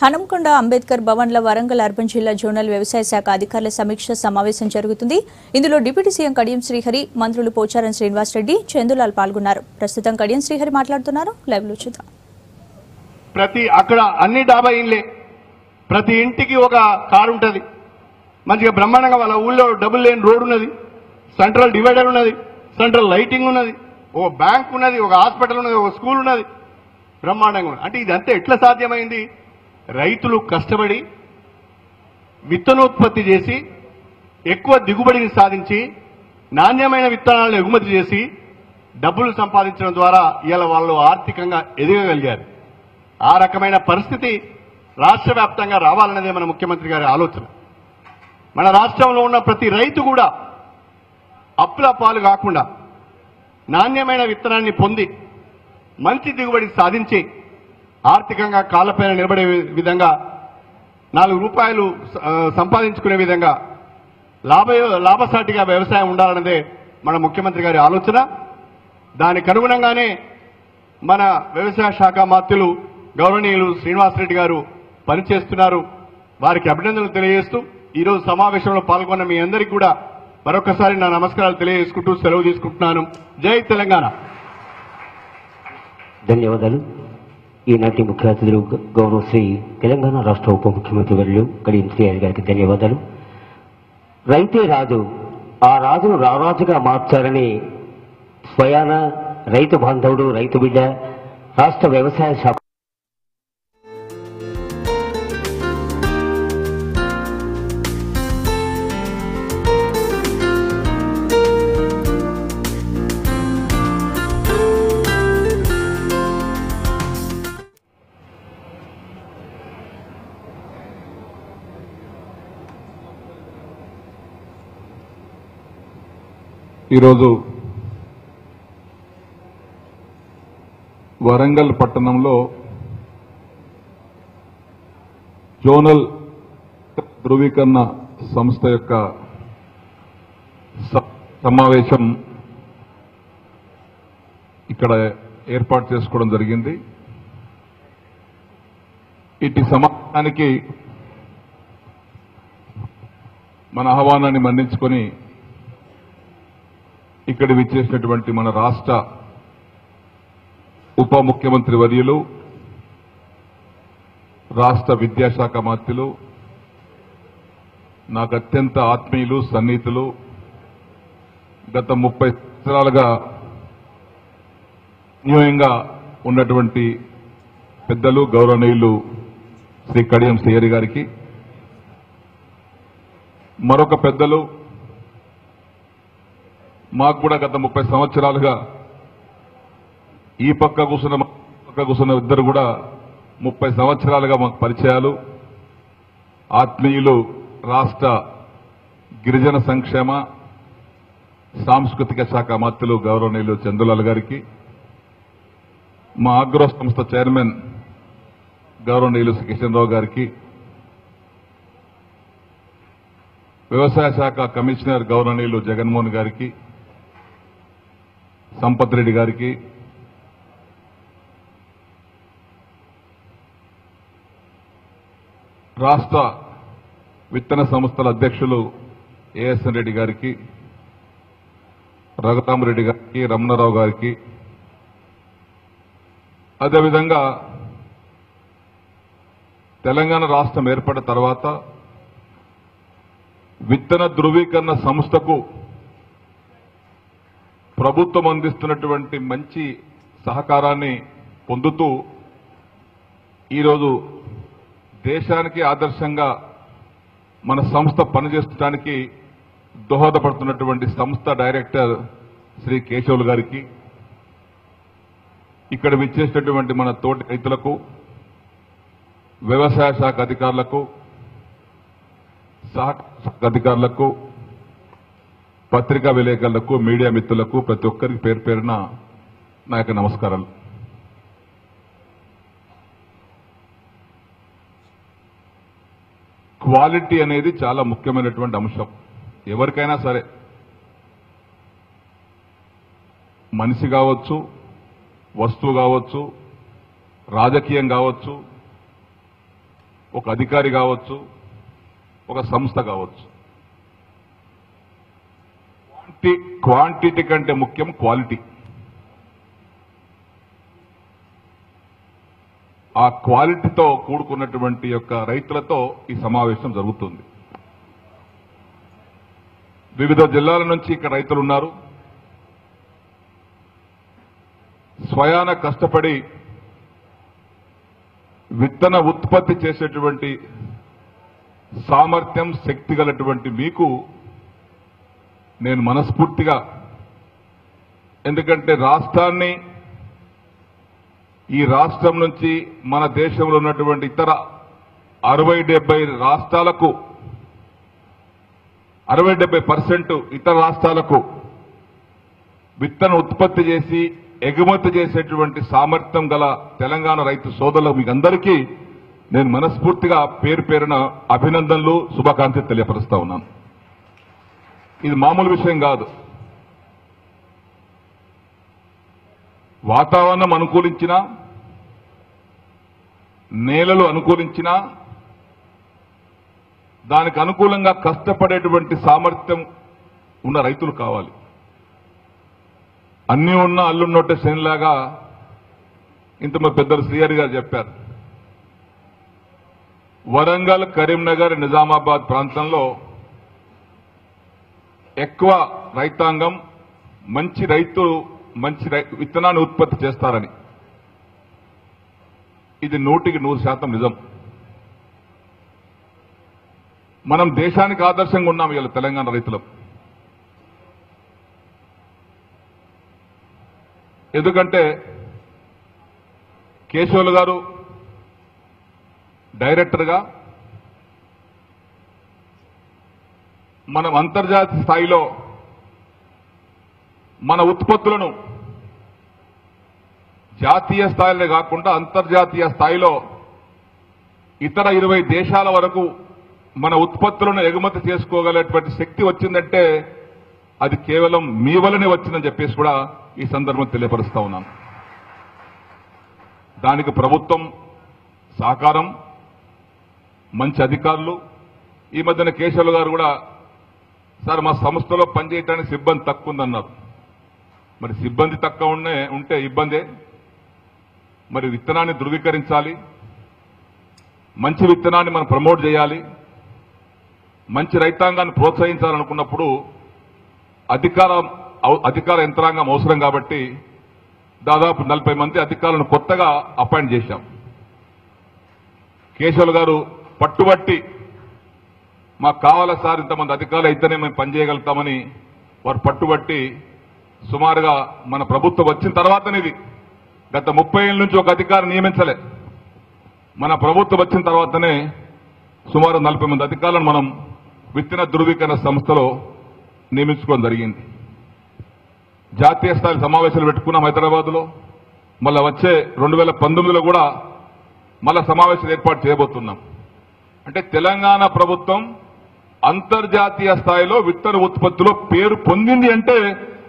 Hanamkonda Ambedkar భవన్ల Warangal urban జిల్లా zonal వ్యవసాయ శాఖ అధికారుల సమీక్ష సమావేశం జరుగుతుంది. ఇందులో డిప్యూటీ సీఎం కడియం శ్రీహరి, మంత్రులు పోచారం శ్రీనివాస్ రెడ్డి, చందులాల్ పాల్గొన్నారు. ప్రస్తుతం కడియం శ్రీహరి మాట్లాడుతున్నారు. లైవ్ లో చూద్దాం. అక్కడ అన్ని డాబా ఇన్లే, ప్రతి ఇంటికి ఒక కారు ఉంటుంది, మంచిగా బ్రహ్మాండంగా వాళ్ళ ఊళ్ళో డబుల్ లేన్ రోడ్ ఉన్నది, సెంట్రల్ డివైడర్ ఉన్నది, సెంట్రల్ లైటింగ్ ఉన్నది, ఒక బ్యాంక్ ఉన్నది, ఒక హాస్పిటల్ ఉన్నది, ఒక స్కూల్ ఉన్నది, బ్రహ్మాండంగా ఉన్నది. అంటే ఇదంతా ఎట్లా సాధ్యమైంది? రైతులు కష్టపడి విత్తనోత్పత్తి చేసి ఎక్కువ దిగుబడిని సాధించి నాణ్యమైన విత్తనాలను ఎగుమతి చేసి డబ్బులు సంపాదించడం ద్వారా ఇవాళ వాళ్ళు ఆర్థికంగా ఎదగగలిగారు. ఆ రకమైన పరిస్థితి రాష్ట్ర వ్యాప్తంగా రావాలన్నదే మన ముఖ్యమంత్రి గారి ఆలోచన. మన రాష్ట్రంలో ఉన్న ప్రతి రైతు కూడా అప్పుల పాలు కాకుండా నాణ్యమైన విత్తనాన్ని పొంది మంచి దిగుబడి సాధించి ఆర్థికంగా కాళ్లపైన నిలబడే విధంగా 4 రూపాయలు సంపాదించుకునే విధంగా లాభసాటిగా వ్యవసాయం ఉండాలన్నదే మన ముఖ్యమంత్రి గారి ఆలోచన. దానికి అనుగుణంగానే మన వ్యవసాయ శాఖ మంత్రులు గౌరవనీయులు శ్రీనివాసరెడ్డి గారు పనిచేస్తున్నారు. వారికి అభినందనలు తెలియజేస్తూ ఈరోజు సమావేశంలో పాల్గొన్న మీ అందరికీ కూడా మరొకసారి నా నమస్కారాలు తెలియజేసుకుంటూ సెలవు తీసుకుంటున్నాను. జై తెలంగాణ. ధన్యవాదాలు. ఈనాటి ముఖ్య అతిథులు గౌరవ శ్రీ తెలంగాణ రాష్ట్ర ఉప ముఖ్యమంత్రి వర్యులు కడియం శ్రీహరి గారికి ధన్యవాదాలు. రైతే రాజు, ఆ రాజును రారాజుగా మార్చాలని స్వయాన రైతు బాంధవుడు, రైతు బిడ్డ, రాష్ట్ర వ్యవసాయ శాఖ ఈరోజు వరంగల్ పట్టణంలో జోనల్ ధృవీకరణ సంస్థ యొక్క సమావేశం ఇక్కడ ఏర్పాటు చేసుకోవడం జరిగింది. ఇటు సమావేశానికి మన ఆహ్వానాన్ని మన్నించుకొని ఇక్కడ విచ్చేసినటువంటి మన రాష్ట్ర ఉప ముఖ్యమంత్రి వర్యులు, రాష్ట్ర విద్యాశాఖ మంత్రులు, నాకు అత్యంత ఆత్మీయులు, సన్నిహితులు, గత 30 సంవత్సరాలుగా అన్యోన్యంగా ఉన్నటువంటి పెద్దలు గౌరవనీయులు శ్రీ కడియం శ్రీహరి గారికి, మరొక పెద్దలు మాకు కూడా గత 30 సంవత్సరాలుగా ఈ పక్క కూర్చున్న ఇద్దరు కూడా 30 సంవత్సరాలుగా మాకు పరిచయాలు, ఆత్మీయులు, రాష్ట్ర గిరిజన సంక్షేమ సాంస్కృతిక శాఖ మంత్రులు గౌరవనీయులు చందులాల్ గారికి, మా ఆగ్రో సంస్థ చైర్మన్ గౌరవనీయులు శ్రీ కిషన్ రావు గారికి, వ్యవసాయ శాఖ కమిషనర్ గౌరవనీయులు జగన్మోహన్ గారికి, సంపత్ రెడ్డి గారికి, రాష్ట్ర విత్తన సంస్థల అధ్యక్షులు ఏఎస్ఎన్ రెడ్డి గారికి, రఘురామరెడ్డి గారికి, రమణారావు గారికి, అదేవిధంగా తెలంగాణ రాష్ట్రం ఏర్పడిన తర్వాత విత్తన ధృవీకరణ సంస్థకు ప్రభుత్వం అందిస్తున్నటువంటి మంచి సహకారాన్ని పొందుతూ ఈరోజు దేశానికి ఆదర్శంగా మన సంస్థ పనిచేయడానికి దోహదపడుతున్నటువంటి సంస్థ డైరెక్టర్ శ్రీ కేశవులు గారికి, ఇక్కడ విచ్చేసినటువంటి మన తోటి రైతులకు, వ్యవసాయ శాఖ అధికారులకు, సహకార శాఖ అధికారులకు, పత్రికా విలేకరులకు, మీడియా మిత్రులకు ప్రతి ఒక్కరికి పేరు పేరున నా యొక్క నమస్కారాలు. క్వాలిటీ అనేది చాలా ముఖ్యమైనటువంటి అంశం. ఎవరికైనా సరే, మనిషి కావచ్చు, వస్తువు కావచ్చు, రాజకీయం కావచ్చు, ఒక అధికారి కావచ్చు, ఒక సంస్థ కావచ్చు. క్వాంటిటీ కంటే ముఖ్యం క్వాలిటీ. ఆ క్వాలిటీతో కూడుకున్నటువంటి యొక్క రైతులతో ఈ సమావేశం జరుగుతుంది. వివిధ జిల్లాల నుంచి ఇక్కడ రైతులు ఉన్నారు. స్వయాన కష్టపడి విత్తన ఉత్పత్తి చేసేటువంటి సామర్థ్యం, శక్తి గలటువంటి మీకు నేను మనస్ఫూర్తిగా, ఎందుకంటే రాష్ట్రాన్ని, ఈ రాష్ట్రం నుంచి మన దేశంలో ఉన్నటువంటి ఇతర 60-70 రాష్ట్రాలకు 60-70% ఇతర రాష్ట్రాలకు విత్తన ఉత్పత్తి చేసి ఎగుమతి చేసేటువంటి సామర్థ్యం గల తెలంగాణ రైతు సోదరులకు మీకు అందరికీ నేను మనస్ఫూర్తిగా పేరు పేరున అభినందనలు, శుభాకాంక్షలు తెలియపరుస్తా ఉన్నాను. ఇది మామూలు విషయం కాదు. వాతావరణం అనుకూలించినా, నేలలు అనుకూలించినా దానికి అనుకూలంగా కష్టపడేటువంటి సామర్థ్యం ఉన్న రైతులు కావాలి. అన్నీ ఉన్న అల్లున్నట్టే శనిలాగా ఇంతమంది పెద్దలు శ్రీహరి గారు చెప్పారు. వరంగల్, కరీంనగర్, నిజామాబాద్ ప్రాంతంలో ఎక్కువ రైతాంగం మంచి విత్తనాన్ని ఉత్పత్తి చేస్తారని. ఇది 100% నిజం. మనం దేశానికి ఆదర్శంగా ఉన్నాం ఇవాళ తెలంగాణ రైతులం. ఎందుకంటే కేశవులు గారు డైరెక్టర్గా మనం అంతర్జాతీయ స్థాయిలో మన ఉత్పత్తులను జాతీయ స్థాయిలో కాకుండా అంతర్జాతీయ స్థాయిలో ఇతర 20 దేశాల వరకు మన ఉత్పత్తులను ఎగుమతి చేసుకోగలేటువంటి శక్తి వచ్చిందంటే అది కేవలం మీ వల్లనే వచ్చిందని చెప్పేసి కూడా ఈ సందర్భం తెలియపరుస్తా ఉన్నాను. దానికి ప్రభుత్వం సహకారం, మంచి అధికారులు. ఈ మధ్యన కేశవులు గారు కూడా, సార్ మా సంస్థలో పనిచేయడానికి సిబ్బంది తక్కువ ఉందన్నారు. మరి సిబ్బంది తక్కువ ఉంటే ఇబ్బందే. మరి విత్తనాన్ని ధృవీకరించాలి, మంచి విత్తనాన్ని మనం ప్రమోట్ చేయాలి, మంచి రైతాంగాన్ని ప్రోత్సహించాలనుకున్నప్పుడు అధికార యంత్రాంగం అవసరం. కాబట్టి దాదాపు 40 మంది అధికారులను కొత్తగా అపాయింట్ చేశాం. కేశవులు గారు పట్టుబట్టి మాకు కావాలా సార్, ఇంతమంది అధికారులు అయితేనే మేము పనిచేయగలుగుతామని వారు పట్టుబట్టి సుమారుగా మన ప్రభుత్వం వచ్చిన తర్వాతనేది, గత 30 ఏళ్ళ నుంచి ఒక అధికారి నియమించలే. మన ప్రభుత్వం వచ్చిన తర్వాతనే సుమారు 40 మంది అధికారులను మనం విత్తన ధృవీకరణ సంస్థలో నియమించుకోవడం జరిగింది. జాతీయ స్థాయి సమావేశాలు పెట్టుకున్నాం హైదరాబాద్లో. మళ్ళా వచ్చే 2019లో కూడా మళ్ళా సమావేశాలు ఏర్పాటు చేయబోతున్నాం. అంటే తెలంగాణ ప్రభుత్వం అంతర్జాతీయ స్థాయిలో విత్తన ఉత్పత్తిలో పేరు పొందింది అంటే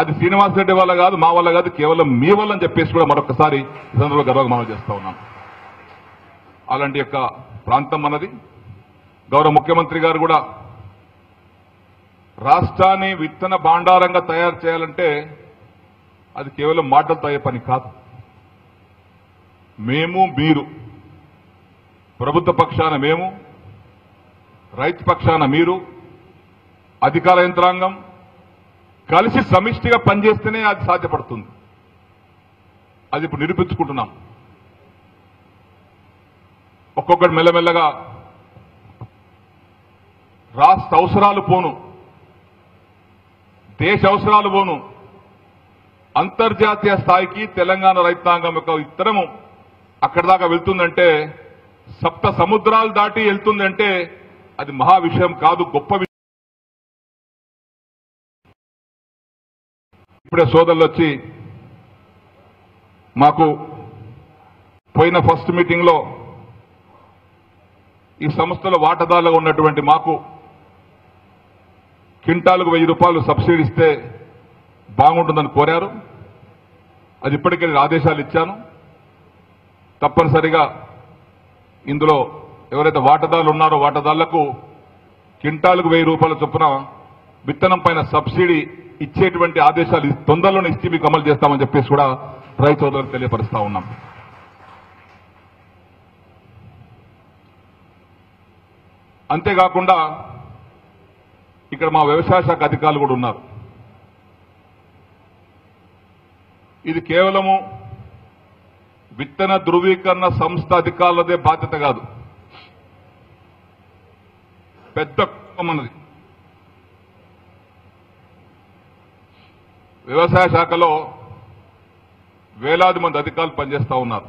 అది శ్రీనివాసరెడ్డి వల్ల కాదు, మా వల్ల కాదు, కేవలం మీ వల్ల అని చెప్పేసి కూడా మరొకసారి ఈ సందర్భంలో గర్వంగా మనం చేస్తా ఉన్నాం. అలాంటి యొక్క ప్రాంతం మనది. గౌరవ ముఖ్యమంత్రి గారు కూడా రాష్ట్రాన్ని విత్తన భాండారంగా తయారు చేయాలంటే అది కేవలం మాటలతో అయ్యే పని కాదు. మీరు, ప్రభుత్వ పక్షాన మేము, రైతు పక్షాన మీరు, అధికార యంత్రాంగం కలిసి సమిష్టిగా పనిచేస్తేనే అది సాధ్యపడుతుంది. అది ఇప్పుడు నిరూపించుకుంటున్నాం. ఒక్కొక్కటి మెల్లమెల్లగా రాష్ట్ర అవసరాలు పోను, దేశ అవసరాలు పోను, అంతర్జాతీయ స్థాయికి తెలంగాణ రైతాంగం యొక్క విత్తనము అక్కడి దాకా వెళ్తుందంటే, సప్త సముద్రాలు దాటి వెళ్తుందంటే అది మహా విషయం కాదు, గొప్ప విషయం. ఇప్పుడే సోదరులు వచ్చి మాకు పోయిన ఫస్ట్ మీటింగ్ లో ఈ సంస్థలో వాటాదారులుగా ఉన్నటువంటి మాకు క్వింటాలకు 1000 రూపాయలు సబ్సిడీ ఇస్తే బాగుంటుందని కోరారు. అది ఇప్పటికే ఆదేశాలు ఇచ్చాను. తప్పనిసరిగా ఇందులో ఎవరైతే వాటాదారులు ఉన్నారో వాటాదారులకు క్వింటాలకు 1000 రూపాయల చొప్పున విత్తనం పైన సబ్సిడీ ఇచ్చేటువంటి ఆదేశాలు తొందరలోనే ఇచ్చి మీకు అమలు చేస్తామని చెప్పేసి కూడా రైతు సోదరులకు తెలియపరుస్తా ఉన్నాం. అంతేకాకుండా ఇక్కడ మా వ్యవసాయ శాఖ అధికారులు కూడా ఉన్నారు. ఇది కేవలము విత్తన ధృవీకరణ సంస్థ అధికారులదే బాధ్యత కాదు, పెద్ద కుటుంబం అన్నది. వ్యవసాయ శాఖలో వేలాది మంది అధికారులు పనిచేస్తా ఉన్నారు.